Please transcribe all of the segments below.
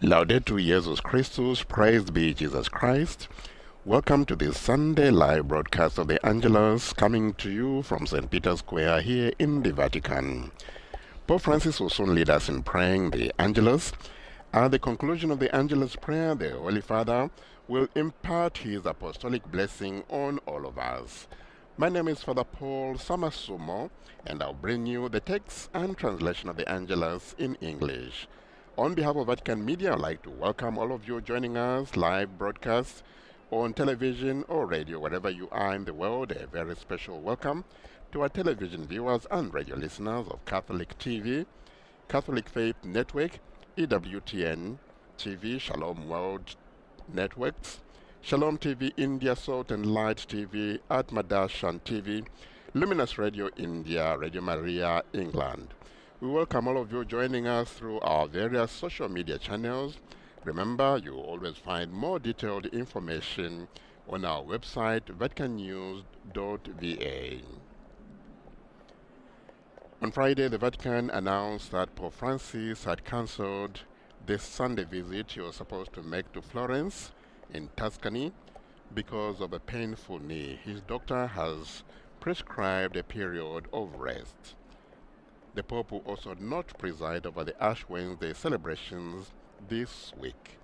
Laudetur Jesus Christus, praised be Jesus Christ. Welcome to this Sunday live broadcast of the Angelus, coming to you from St. Peter's Square here in the Vatican. Pope Francis will soon lead us in praying the Angelus. At the conclusion of the Angelus prayer, the Holy Father will impart his apostolic blessing on all of us. My name is Father Paul Samasumo, and I'll bring you the text and translation of the Angelus in English. On behalf of Vatican Media, I'd like to welcome all of you joining us live broadcast on television or radio, wherever you are in the world. A very special welcome to our television viewers and radio listeners of Catholic TV, Catholic Faith Network, EWTN TV, Shalom World Networks, Shalom TV India, Salt and Light TV, Atmadashan TV, Luminous Radio India, Radio Maria England. We welcome all of you joining us through our various social media channels. Remember, you will always find more detailed information on our website, vaticannews.va. On Friday, the Vatican announced that Pope Francis had cancelled this Sunday visit he was supposed to make to Florence in Tuscany because of a painful knee. His doctor has prescribed a period of rest. The Pope will also not preside over the Ash Wednesday celebrations this week.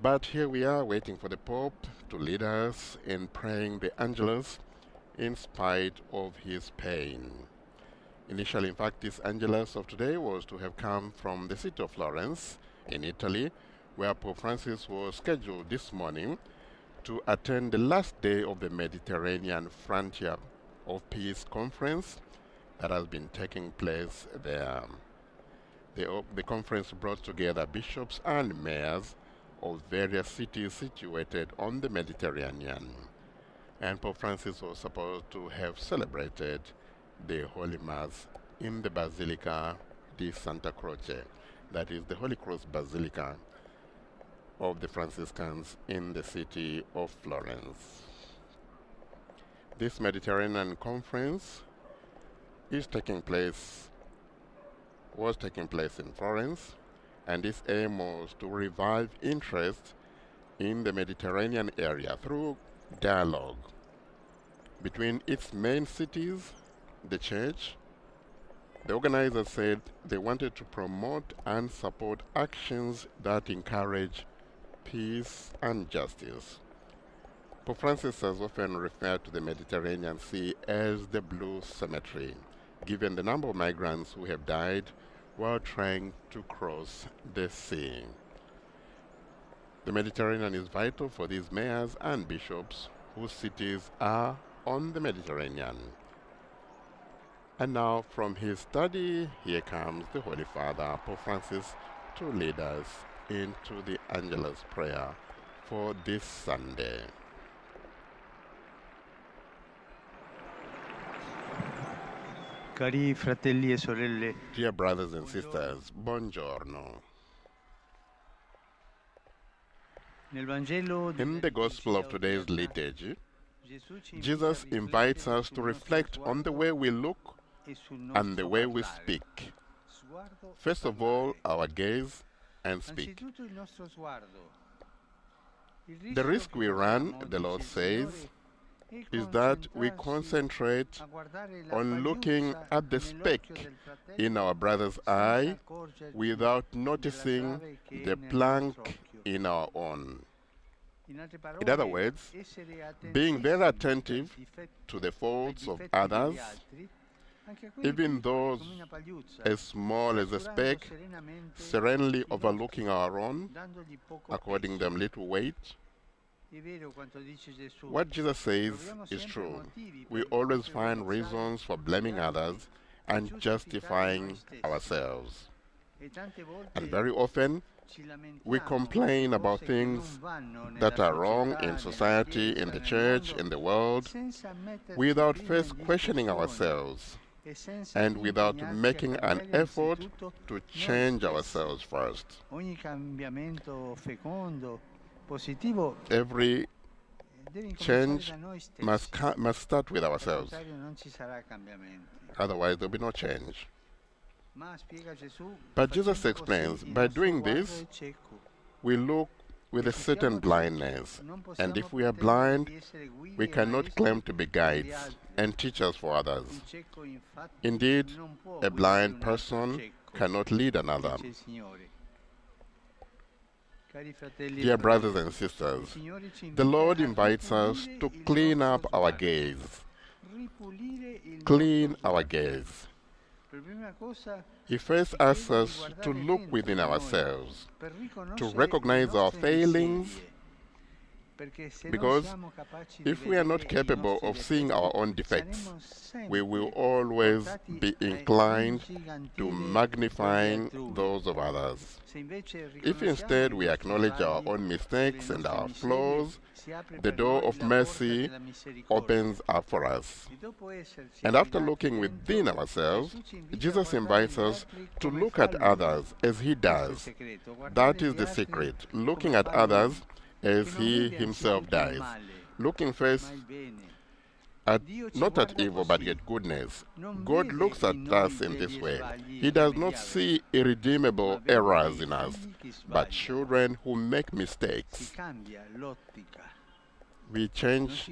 But here we are waiting for the Pope to lead us in praying the Angelus in spite of his pain. Initially, in fact, this Angelus of today was to have come from the city of Florence in Italy, where Pope Francis was scheduled this morning to attend the last day of the Mediterranean Frontier of Peace conference that has been taking place there. The conference brought together bishops and mayors of various cities situated on the Mediterranean. And Pope Francis was supposed to have celebrated the Holy Mass in the Basilica di Santa Croce, that is the Holy Cross Basilica of the Franciscans in the city of Florence. This Mediterranean conference was taking place in Florence, and its aim was to revive interest in the Mediterranean area through dialogue between its main cities, the Church. The organizers said they wanted to promote and support actions that encourage peace and justice. Pope Francis has often referred to the Mediterranean Sea as the Blue Cemetery, given the number of migrants who have died while trying to cross the sea. The Mediterranean is vital for these mayors and bishops whose cities are on the Mediterranean. And now, from his study, here comes the Holy Father, Pope Francis, to lead us into the Angelus prayer for this Sunday. Cari fratelli e sorelle, Dear brothers and sisters, buongiorno. nel Vangelo In the Gospel of today's liturgy, Jesus invites us to reflect on the way we look and the way we speak. First of all, our gaze and speak. The risk we run, the Lord says, is that we concentrate on looking at the speck in our brother's eye without noticing the plank in our own. In other words, being very attentive to the faults of others, even those as small as a speck, serenely overlooking our own, according them little weight. What Jesus says is true. We always find reasons for blaming others and justifying ourselves. And very often, we complain about things that are wrong in society, in the church, in the world, without first questioning ourselves and without making an effort to change ourselves first. Every change must start with ourselves. Otherwise, there will be no change. But Jesus explains, by doing this, we look with a certain blindness. And if we are blind, we cannot claim to be guides and teachers for others. Indeed, a blind person cannot lead another. Dear brothers and sisters, the Lord invites us to clean up our gaze. Clean our gaze. He first asks us to look within ourselves, to recognize our failings, because if we are not capable of seeing our own defects, we will always be inclined to magnifying those of others. If instead we acknowledge our own mistakes and our flaws, the door of mercy opens up for us. And after looking within ourselves, Jesus invites us to look at others as he does. That is the secret, looking at others as he himself does. Looking first at, not at evil, but at goodness. God looks at us in this way. He does not see irredeemable errors in us, but children who make mistakes. We change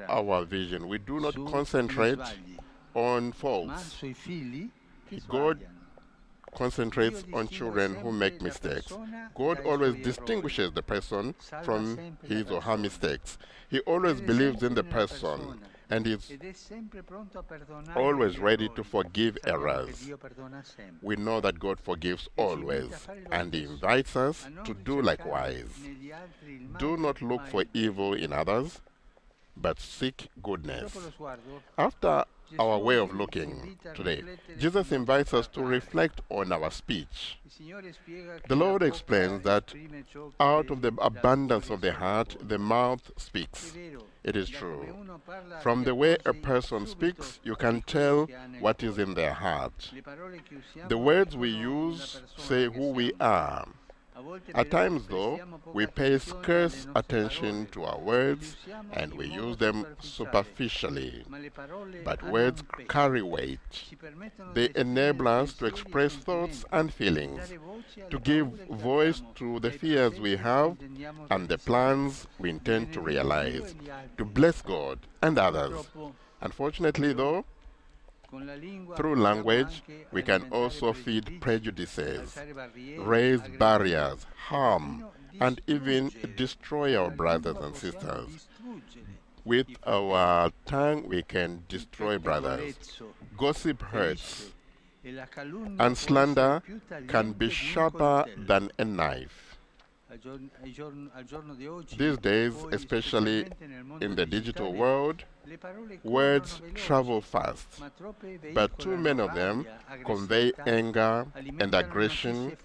our vision. We do not concentrate on faults. God concentrates on children who make mistakes. God always distinguishes the person from his or her mistakes. He always believes in the person and is always ready to forgive errors. We know that God forgives always, and he invites us to do likewise. Do not look for evil in others, but seek goodness. After our way of looking today, Jesus invites us to reflect on our speech. The Lord explains that out of the abundance of the heart, the mouth speaks. It is true. From the way a person speaks, you can tell what is in their heart. The words we use say who we are. At times, though, we pay scarce attention to our words and we use them superficially. But words carry weight. They enable us to express thoughts and feelings, to give voice to the fears we have and the plans we intend to realize, to bless God and others. Unfortunately, though, through language, we can also feed prejudices, raise barriers, harm, and even destroy our brothers and sisters. With our tongue, we can destroy brothers. Gossip hurts, and slander can be sharper than a knife. These days, especially in the digital world, words travel fast, but too many of them convey anger and aggression,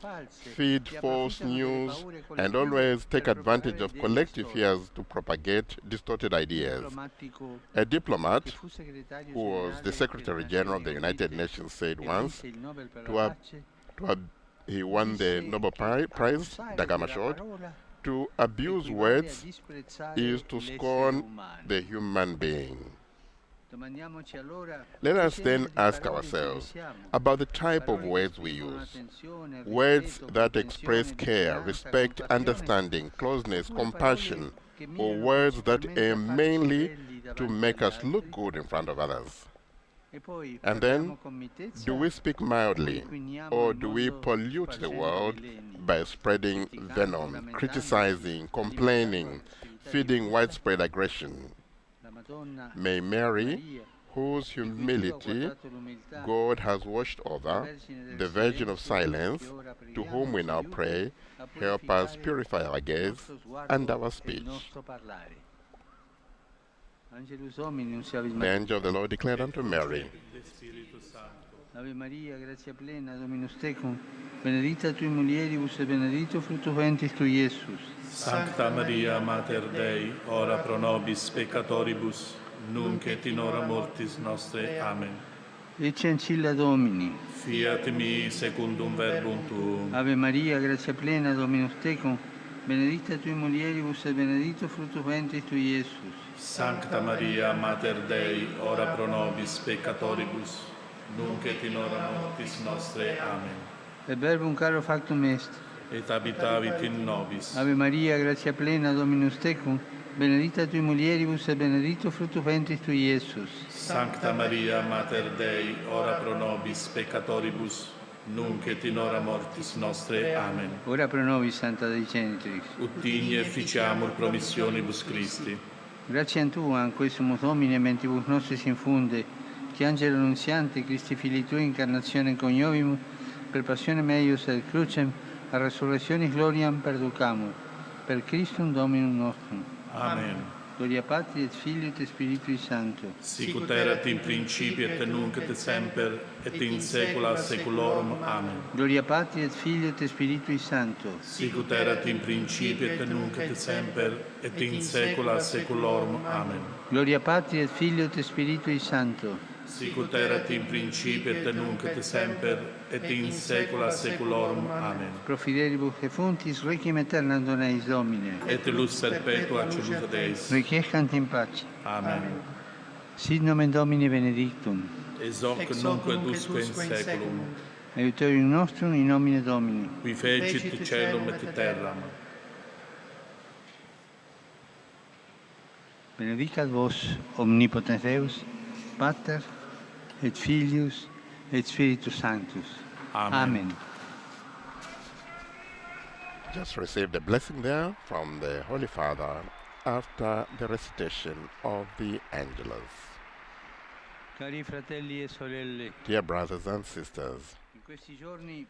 feed false news, and always take advantage of collective fears to propagate distorted ideas. A diplomat, who was the Secretary General of the United Nations, said once, he won the Nobel Prize, Da Gama Short, to abuse words is to scorn the human being. Let us then ask ourselves about the type of words we use. Words that express care, respect, understanding, closeness, compassion, or words that aim mainly to make us look good in front of others. And then, do we speak mildly, or do we pollute the world by spreading venom, criticizing, complaining, feeding widespread aggression? May Mary, whose humility God has watched over, the Virgin of Silence, to whom we now pray, help us purify our gaze and our speech. The angel of the Lord declared unto Mary, Ave Maria, gratia plena, Dominus tecum, benedicta tui mulieribus et benedictus fructus ventris tui, Iesus. Sancta Maria, Mater Dei, ora pro nobis peccatoribus, nunc et in hora mortis nostre. Amen. Ecce ancilla Domini. Fiat mi secundum verbum tuum. Ave Maria, gratia plena, Dominus tecum, benedicta tui mulieribus et benedictus fructus ventris tui, Iesus. Sancta Maria, Mater Dei, ora pro nobis peccatoribus, nunc et in hora mortis nostre. Amen. Per verbum caro factum est. Et habitavit in nobis. Ave Maria, grazia plena, Dominus tecum, benedicta tui mulieribus et benedictus fructus ventris tui, Iesus. Sancta Maria, Mater Dei, ora pro nobis peccatoribus, nunc et in hora mortis nostre. Amen. Ora pro nobis, Santa Dei Genitrix. Ut digni efficiamur promissionibus Christi. Grazie Tua, in questo Domine, mentibus nostris infunde, che Angelo Annunziante, Christi Fili Tui, incarnazione coniovimus, per passione meius et crucem, a resurrectionis gloriam perducamur. Per Christum Dominum nostrum. Amen. Gloria Patri et Filio et Spiritui Sancto. Sic ut erat in principio et nunc et semper et in saecula saeculorum. Amen. Gloria Patri et Filio et Spiritui Sancto. Sic ut erat in principio et nunc et semper et in saecula saeculorum. Amen. Gloria Patri et Filio et Spiritui Sancto. Sic ut erat in principio et nunc et semper et in saecula saeculorum. Amen. Pro fidelibus et fontis requiem aeternam dona eis Domine. Et lux perpetua celusa Deis. Requiescant in pace. Amen. Sit nomen Domini benedictum. Ex hoc nunc et usque in saeculum. Aiutorium nostrum in nomine Domini. Qui fecit caelum et terram. Benedicat vos omnipotens Deus, Pater et Filius et Spiritus Sanctus. Amen. Just received the blessing there from the Holy Father after the recitation of the Angelus. Cari fratelli e sorelle, Dear brothers and sisters, in questi giorni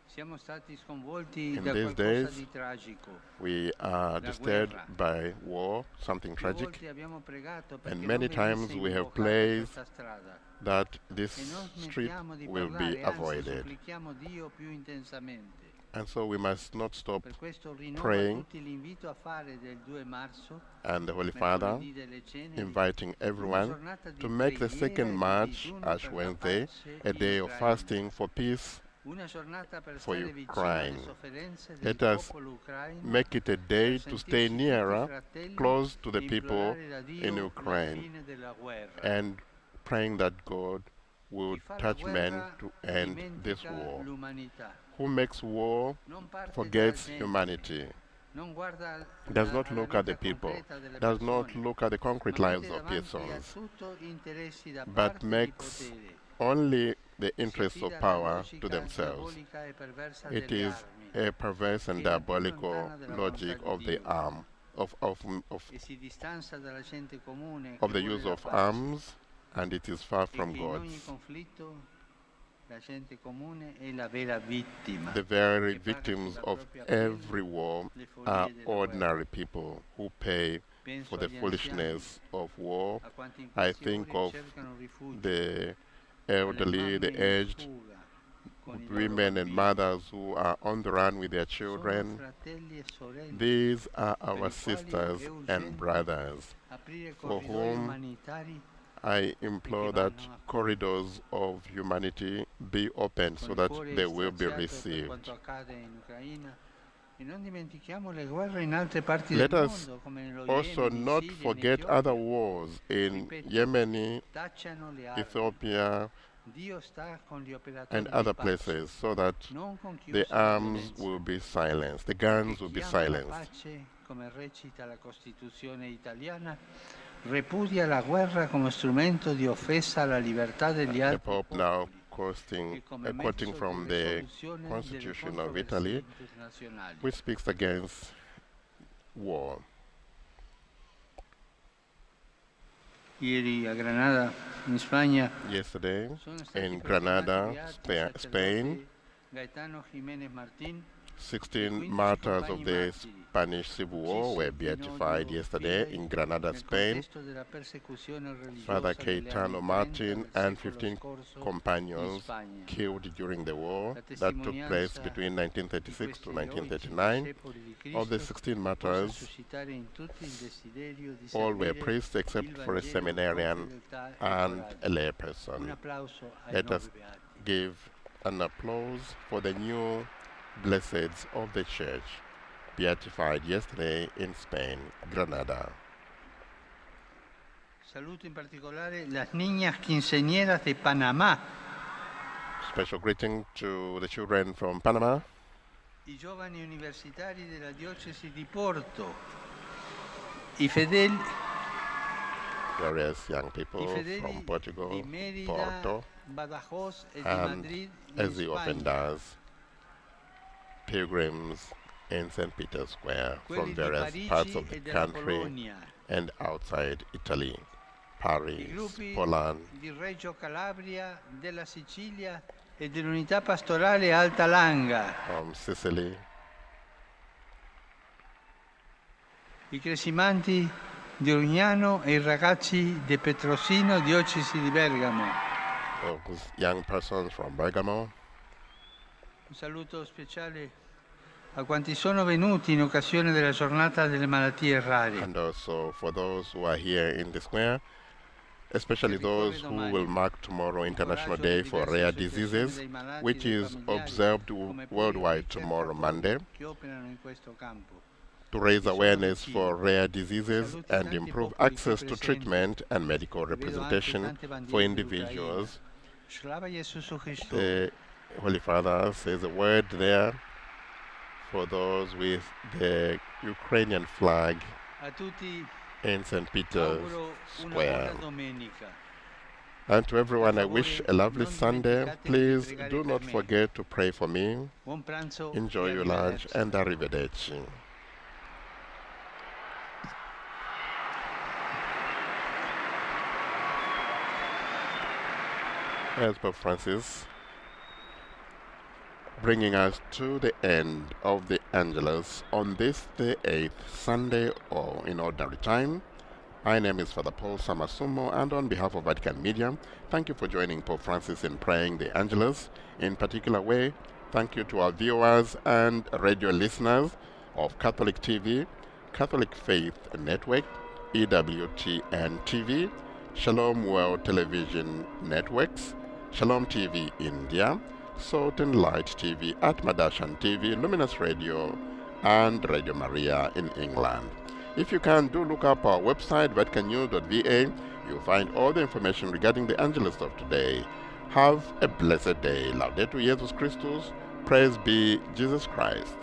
siamo stati sconvolti in da these qualcosa days di tragico. we are disturbed by war, something Più tragic, volte abbiamo pregato perché and non many venisse times we have invocata prayed questa strada. that this E non street smettiamo di will parlare, be anzi avoided. supplichiamo Dio più intensamente. And so we must not stop Per questo rinnovo a praying, tutti l'invito a fare del 2 marzo, and the Holy Father mercoledì delle Ceneri, inviting everyone to make the second March, Ash Wednesday, a day of fasting for peace, una giornata per for stare vicino Ukraine. alle sofferenze del Let us popolo ucraino, make it a day per to stay sentirsi tutti nearer, fratelli, close to the e people implorare da Dio in la Ukraine, fine della guerra. and praying that God would Chi fa la touch men guerra to end this dimentica war. l'umanità. Who makes war Non parte forgets dalla gente, humanity, non guarda does la- not alla look at the vita people, concreta delle does not persone, look at the concrete ma lives mette of davanti a persons, tutto interessi da but parte di makes potere. only the Si interests of affida alla power logica to themselves. diabolica e perversa It delle is armi, a perverse and che è più diabolical lontana della logic volontà of di the Dio, arm, of e si distanza dalla gente comune of che the vuole use la of pace, arms, and it is far e from che in God. ogni conflitto la gente comune è la vera vittima. The very che paga victims sulla of propria pelle every war le follie are della ordinary people who pay Penso for the agli foolishness of war. a quanti in I questi think ori of cercano rifugio, the con le elderly, the mamme in aged, fuga, con i loro women and bambini. mothers who are on the run with their Sono children. fratelli e sorelle These are per our i quali sisters è and urgente brothers. aprire for corridoi whom umanitari I implore that vanno a cuore. corridors of humanity be opened con so il that cuore they will be straziato per received. quanto accade in Ucraina. E non dimentichiamo le guerre in altre parti Let del us mondo, come nello Also, Yemen, in not Siria, in forget Etiopia. other wars in Ripeto, Yemen, tacciano le armi. Ethiopia, Dio sta con gli operatori and di other pace, places, so that non con chi the usa la arms violenza. will be silenced, the guns Chi will be chiama la silenced. pace, come recita la Costituzione italiana, repudia la guerra come strumento di offesa alla libertà degli The altri Pope now popoli e quoting come mezzo from di the risoluzione delle Constitution of controversie Italy, internazionali. which speaks against war. Ieri a Granada, in Spagna, Yesterday, sono stati in proclamati Granada, beati il Spain, sacerdote Gaetano Jiménez Martín, 16 martyrs of the Spanish Civil War were beatified yesterday in Granada, Spain. Father Gaetano Martin and 15 companions killed during the war that took place between 1936 to 1939. Of the 16 martyrs, all were priests except for a seminarian and a layperson. Let us give an applause for the new blesseds of the Church, beatified yesterday in Spain, Granada. Saluto in particolare las niñas quinceañeras de Panamá Special greeting to the children from Panama, I giovani universitari della diocesi di Porto, i fedeli various young people from di Portugal, Mérida, Porto, Badajoz e di and Madrid as in he often Spagna, does, pilgrims in St. Peter's Square quelli from di various parts Parigi of the e della country Polonia, and outside Italy, i Paris, gruppi Poland, di Reggio Calabria, della Sicilia e dell'unità pastorale Alta Langa, from Sicily, i cresimanti di Orignano e i ragazzi di Petrosino, diocesi di Bergamo. those young persons from Bergamo, Un saluto speciale a quanti sono venuti in occasione della giornata delle malattie rare. and also for those who are here in the square, especially those who will mark tomorrow International Day for Rare Diseases, which is observed worldwide tomorrow, Monday, to raise awareness for rare diseases and improve access to treatment and medical representation for individuals. The Holy Father says a word there for those with the Ukrainian flag A tutti in St. Peter's auguro una Square. buona domenica. And to everyone, I wish a lovely Sunday. Please do not forget to pray for me. Buon pranzo. Enjoy e your lunch arrivederci. and arrivederci. As Pope Francis, bringing us to the end of the Angelus on this, the 8th Sunday or in ordinary time. My name is Father Paul Samasumo, and on behalf of Vatican Media, thank you for joining Pope Francis in praying the Angelus. In particular way, thank you to our viewers and radio listeners of Catholic TV, Catholic Faith Network, EWTN TV, Shalom World Television Networks, Shalom TV India, Salt and Light TV, Atmadashan TV, Luminous Radio, and Radio Maria in England. If you can, do look up our website, vaticannews.va. You'll find all the information regarding the Angelus of today. Have a blessed day. Laudetur Jesus Christus. Praise be Jesus Christ.